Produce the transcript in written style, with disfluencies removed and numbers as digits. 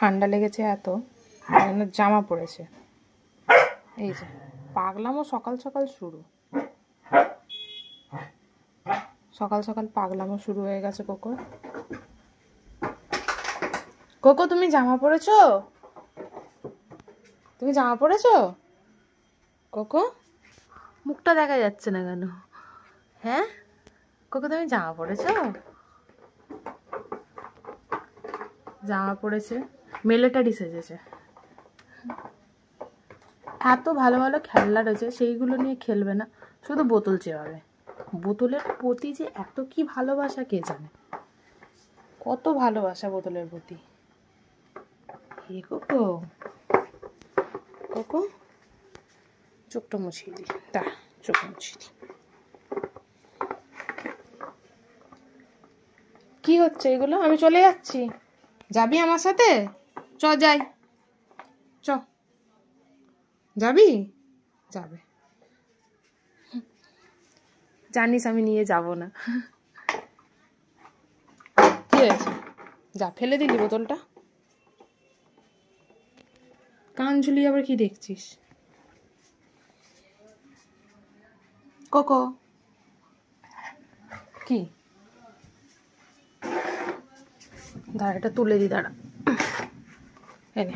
ঠান্ডা লেগেছে এত, জামা পড়েছে। এই যে পাগলামও সকাল সকাল শুরু, সকাল সকাল পাগলামও শুরু হয়ে গেছে। কোকো, কোকো তুমি জামা পরেছো? তুমি জামা পরেছো? কোকো, মুখটা দেখা যাচ্ছে না কেন? হ্যাঁ কোকো, তুমি জামা পরেছো? জামা পরেছে, মিলিটারি সেজেছে। এত ভালো ভালো খেলনা রয়েছে, সেইগুলো নিয়ে খেলবে না, শুধু বোতল চেপাবে। বোতলের প্রতি যে এত কি ভালোবাসা কে জানে, কত ভালোবাসা বোতলের প্রতি। হে কোকো, কোকো চোখটা মুছিয়ে দিই, তা চোখ মুছিয়ে দিই। কি হচ্ছে এগুলো? আমি চলে যাচ্ছি, যাবি আমার সাথে? চ যাই, চ যাবি? যাবে, জানিস আমি নিয়ে যাব না। কি হয়েছে? যা, ফেলে দিলি বোতলটা। কান ঝুলিয়ে আবার কি দেখছিস? কোকো কি? দাঁড়া, এটা তুলে দি, দাঁড়া, এনে